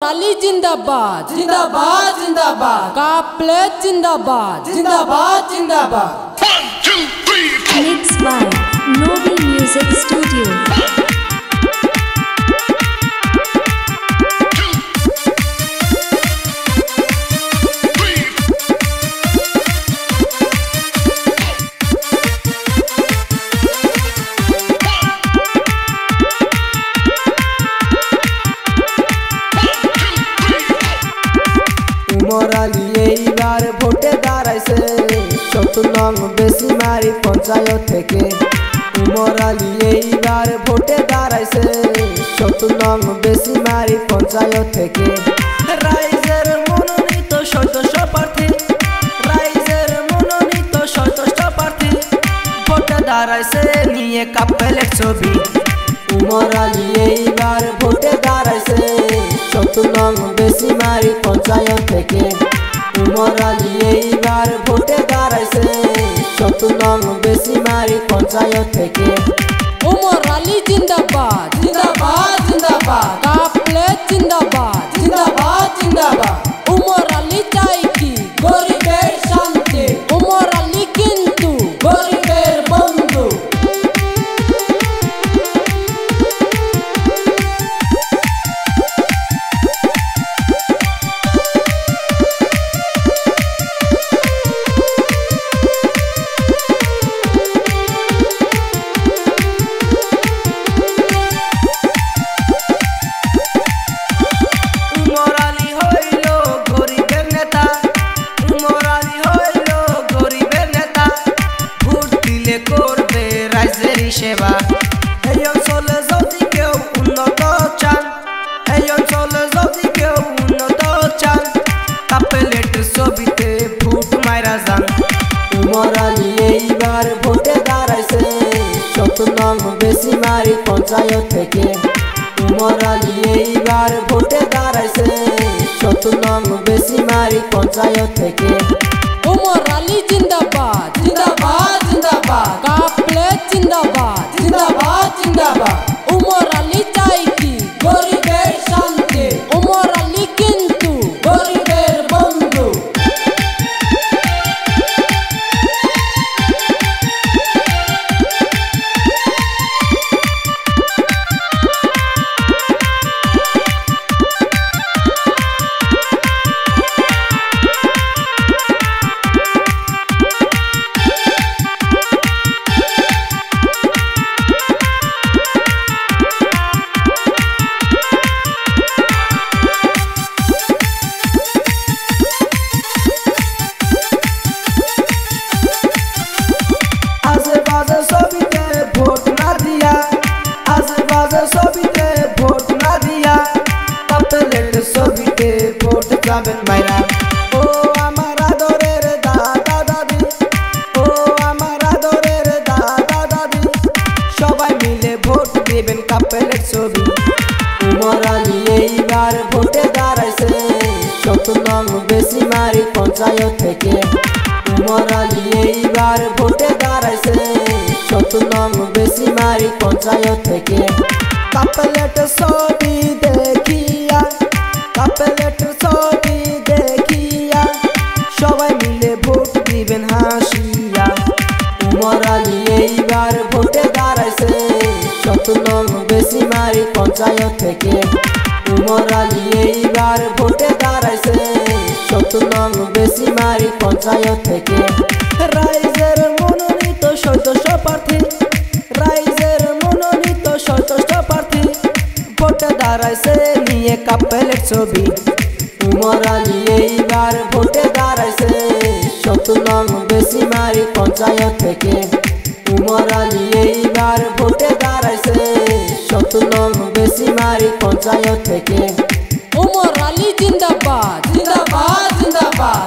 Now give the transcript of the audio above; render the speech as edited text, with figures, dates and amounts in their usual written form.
अली जिंदाबाद जिंदाबाद जिंदाबाद काफले जिंदाबाद जिंदाबाद जिंदाबाद। Mixed by Novi Music Studio. Umrali এইবার ভোটে দাঁড়াইছে ৭০ নং বেশিমারি পঞ্চায়েত থেকে। উমরালি এইবার ভোটে দাঁড়াইছে ৭০ নং বেশিমারি পঞ্চায়েত থেকে। রাইজের মনোনীত সদস্য প্রার্থী, রাইজের মনোনীত সদস্য প্রার্থী ভোটে দাঁড়াইছে নিয়ে কাপেলের ছবি। উমরালি এইবার ভোটে দাঁড়াইছে ৭০ নং বেশিমারি পঞ্চায়েত থেকে। উমরালি এইবার ভোটে দাঁড়াইছে ৭০ নং বেশিমারি পঞ্চায়েত থেকে। उमराली जिंदाबाद जिंदाबाद जिंदाबाद काफले जिंदाबाद जिंदाबाद जिंदाबाद। उमराली चाই কি গরিবের শান্তি, उमराली কিন্তু গরিবের বন্ধু। উমরালি হইল গরিবের নেতা, উমরালি হইল গরিবের নেতা। ভোট দিলে করবে রাইজেরই সেবা। এই অঞ্চলে যদি কেউ উন্নত চান, এই অঞ্চলে যদি কেউ উন্নত চান, কাপেলেট ছবিতে ভোট মাইরা যান। উমরালি এইবার ভোটে দাঁড়াইছে ৭০ নং বেশিমারি পঞ্চায়েত থেকে। উমরালি এইবার ভোটে দাঁড়াইছে ৭০ নং বেশিমারি পঞ্চায়েত থেকে। उमराली जिंदाबाद जिंदाबाद जिंदाबाद काफले जिंदाबाद जिंदाबाद जिंदाबाद। उमराली চাই কি গরিবের শান্তি, उमराली কিন্তু গরিবের বন্ধু। আশেপাশে ছবিতে ভোট না দিয়া, আশেপাশে ছবিতে ভোট না দিয়া, কাপেলের ছবিতে ভোট যাবেন মাইরা। ও আমার আদরের দাদা দাদি, ও আমার আদরের দাদা দাদি, সবাই মিলে ভোট দিবেন কাপেলের ছবি। উমরালি এইবার ভোটে দাঁড়াইছে ৭০ নং বেশিমারি পঞ্চায়েত থেকে। উমরালি এইবার ভোটে দাঁড়াইছে ৭০ নং বেশিমারি পঞ্চায়েত থেকে। কাপেলেট ছবি দেখিয়া, কাপেলেট ছবি দেখিয়া, সবাই মিলে ভোট দিবেন হাসিয়া। উমরালি এইবার ভোটে দাঁড়াইছে ৭০ নং বেশিমারি পঞ্চায়েত থেকে। উমরালি এইবার ভোটে দাঁড়াইছে ৭০ নং বেশিমারি পঞ্চায়েত থেকে। রাইজের মনোনীত সদস্য প্রার্থী, রাইজের মনোনীত সদস্য প্রার্থী ভোটে দাঁড়াইছে নিয়ে কাপেলের ছবি। উমরালি এইবার ভোটে দাঁড়াইছে ৭০ নং বেশিমারি পঞ্চায়েত থেকে। উমরালি এইবার ভোটে দাঁড়াইছে ৭০ নং বেশিমারি পঞ্চায়েত থেকে। उमराली जिंदाबाद जिंदाबाद जिंदाबाद